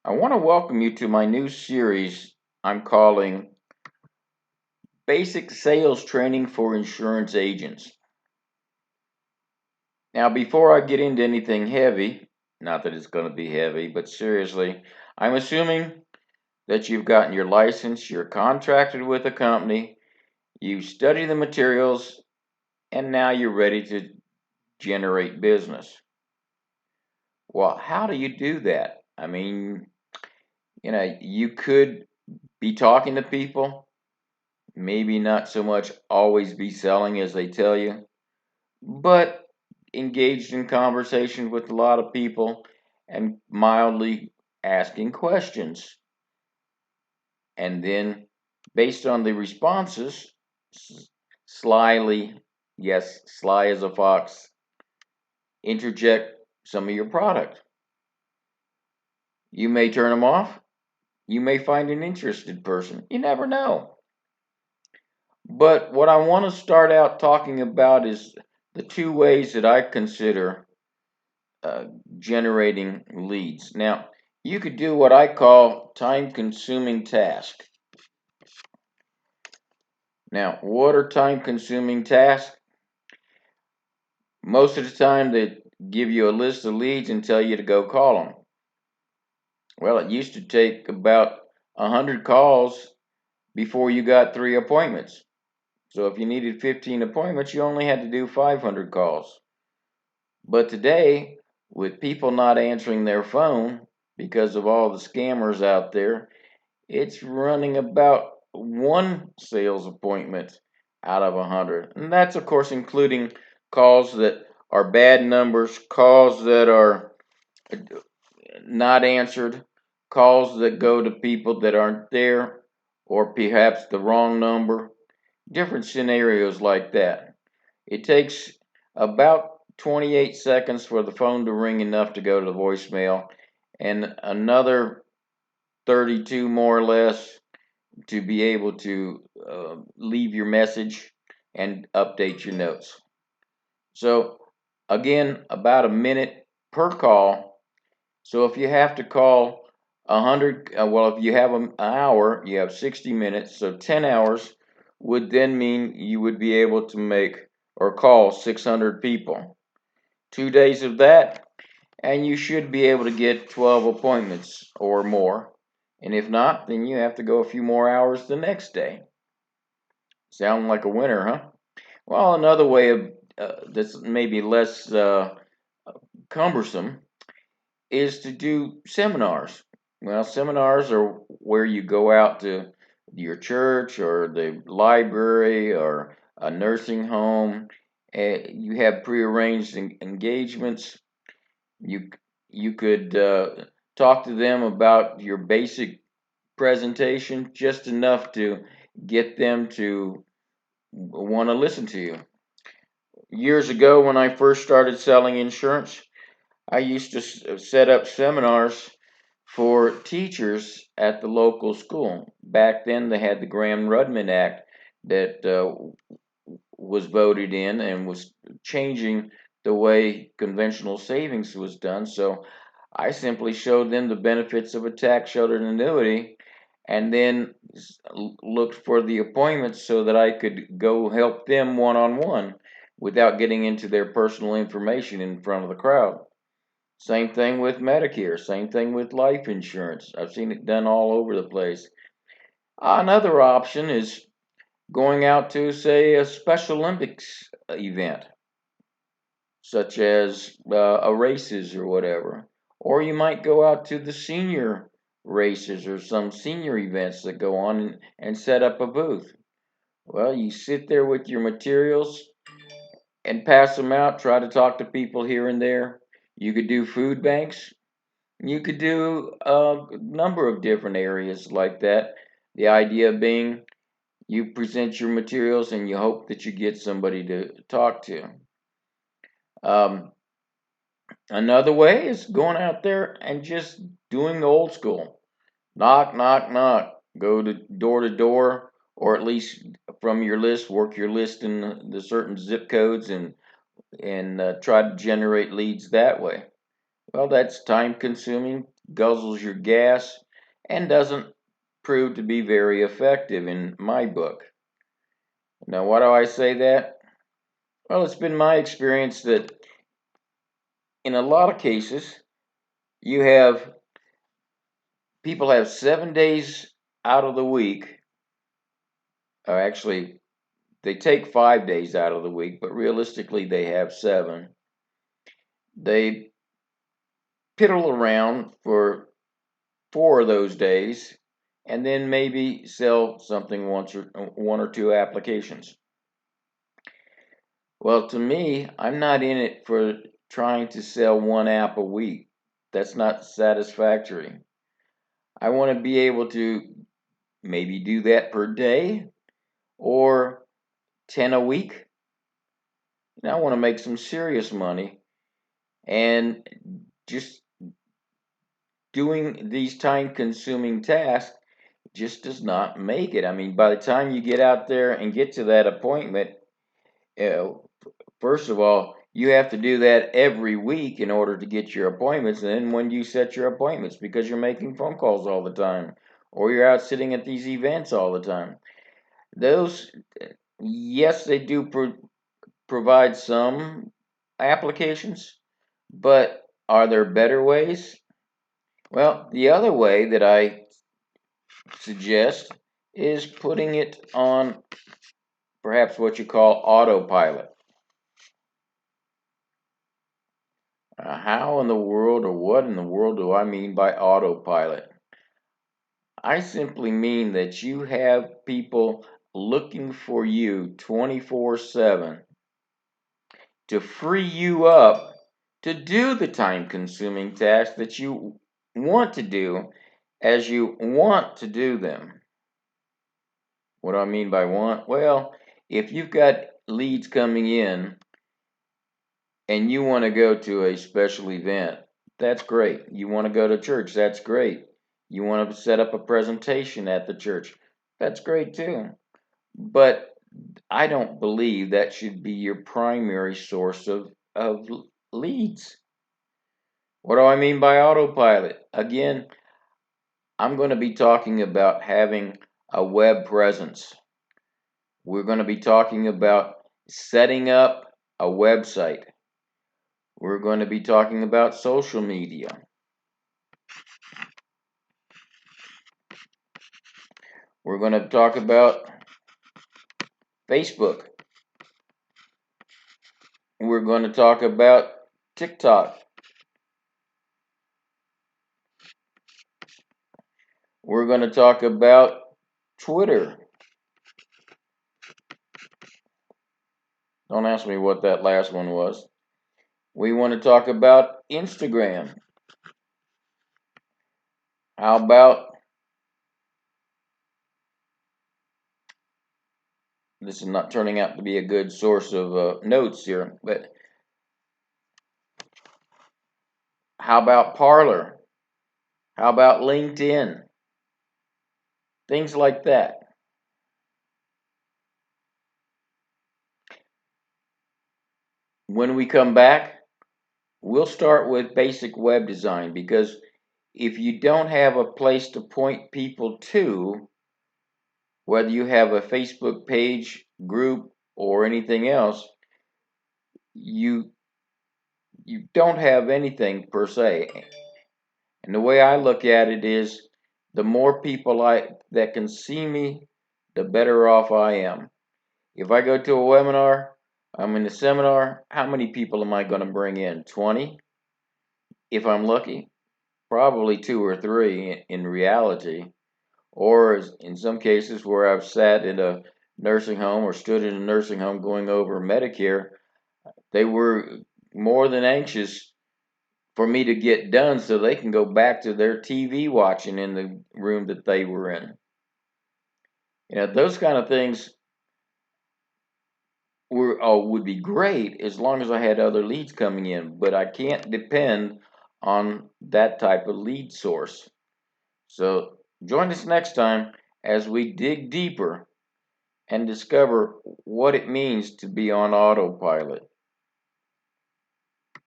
I want to welcome you to my new series I'm calling Basic Sales Training for Insurance Agents. Now, before I get into anything heavy, not that it's going to be heavy, but seriously, I'm assuming that you've gotten your license, you're contracted with a company, you study the materials, and now you're ready to generate business. Well, how do you do that? You could be talking to people, maybe not so much always be selling as they tell you, but engaged in conversation with a lot of people and mildly asking questions. And then, based on the responses, slyly, yes, sly as a fox, interject some of your product. You may turn them off. You may find an interested person. You never know. But what I want to start out talking about is the two ways that I consider uh, generating leads. Now, you could do what I call time consuming tasks. Now, what are time consuming tasks? Most of the time, they give you a list of leads and tell you to go call them. Well, it used to take about 100 calls before you got 3 appointments. So if you needed 15 appointments, you only had to do 500 calls. But today, with people not answering their phone because of all the scammers out there, it's running about one sales appointment out of 100. And that's, of course, including calls that are bad numbers, calls that are not answered, calls that go to people that aren't there, or perhaps the wrong number, different scenarios like that. It takes about 28 seconds for the phone to ring enough to go to the voicemail, and another 32 more or less to be able to leave your message and update your notes. So, again, about a minute per call. So, if you have to call 100, if you have an hour, you have 60 minutes. So, 10 hours would then mean you would be able to make or call 600 people. 2 days of that, and you should be able to get 12 appointments or more. And if not, then you have to go a few more hours the next day. Sound like a winner, huh? Well, another way of that's maybe less cumbersome is to do seminars. Well, seminars are where you go out to your church or the library or a nursing home. You have prearranged engagements. You you could talk to them about your basic presentation, just enough to get them to want to listen to you. Years ago, when I first started selling insurance, I used to set up seminars for teachers at the local school. Back then, they had the Graham-Rudman Act that was voted in and was changing the way conventional savings was done. So I simply showed them the benefits of a tax sheltered annuity and then looked for the appointments so that I could go help them one on one without getting into their personal information in front of the crowd. Same thing with Medicare, same thing with life insurance. I've seen it done all over the place. Another option is going out to, say, a Special Olympics event, such as a races or whatever. Or you might go out to the senior races or some senior events that go on and set up a booth. Well, you sit there with your materials and pass them out, try to talk to people here and there. You could do food banks. You could do a number of different areas like that. The idea being you present your materials and you hope that you get somebody to talk to. Um, Another way is going out there and just doing the old school. Knock, knock, knock. Go to door, or at least from your list, work your list in the certain zip codes and try to generate leads that way. Well, that's time consuming, guzzles your gas, and doesn't prove to be very effective in my book. Now, why do I say that? Well, it's been my experience that in a lot of cases, you have people have 7 days out of the week, or actually, they take 5 days out of the week, but realistically, they have seven. They piddle around for 4 of those days and then maybe sell something once or one or two applications. Well, to me, I'm not in it for trying to sell one app a week. That's not satisfactory. I want to be able to maybe do that per day or 10 a week. I want to make some serious money, and just doing these time consuming tasks just does not make it. I mean, by the time you get out there and get to that appointment, uh, first of all, you have to do that every week in order to get your appointments. And then when you set your appointments, because you're making phone calls all the time, or you're out sitting at these events all the time, those, yes, they do provide some applications, but are there better ways? Well, the other way that I suggest is putting it on perhaps what you call autopilot. How in the world, or what in the world, do I mean by autopilot? I simply mean that you have people looking for you 24/7 to free you up to do the time consuming tasks that you want to do as you want to do them. What do I mean by want? Well, if you've got leads coming in and you want to go to a special event, that's great. You want to go to church, that's great. You want to set up a presentation at the church, that's great too. But I don't believe that should be your primary source of leads. What do I mean by autopilot? Again, I'm going to be talking about having a web presence. We're going to be talking about setting up a website. We're going to be talking about social media. We're going to talk about Facebook. We're going to talk about TikTok. We're going to talk about Twitter. Don't ask me what that last one was. We want to talk about Instagram. How about, this is not turning out to be a good source of notes here, but how about Parler? How about LinkedIn? Things like that. When we come back, we'll start with basic web design, because if you don't have a place to point people to, whether you have a Facebook page, group, or anything else, you don't have anything per se. And the way I look at it is, the more people that can see me, the better off I am. If I go to a webinar, I'm in a seminar, how many people am I going to bring in? 20? If I'm lucky, probably two or three in reality. Or in some cases where I've sat in a nursing home or stood in a nursing home going over Medicare, they were more than anxious for me to get done so they can go back to their TV watching in the room that they were in. Those kind of things would be great as long as I had other leads coming in, but I can't depend on that type of lead source. So join us next time as we dig deeper and discover what it means to be on autopilot.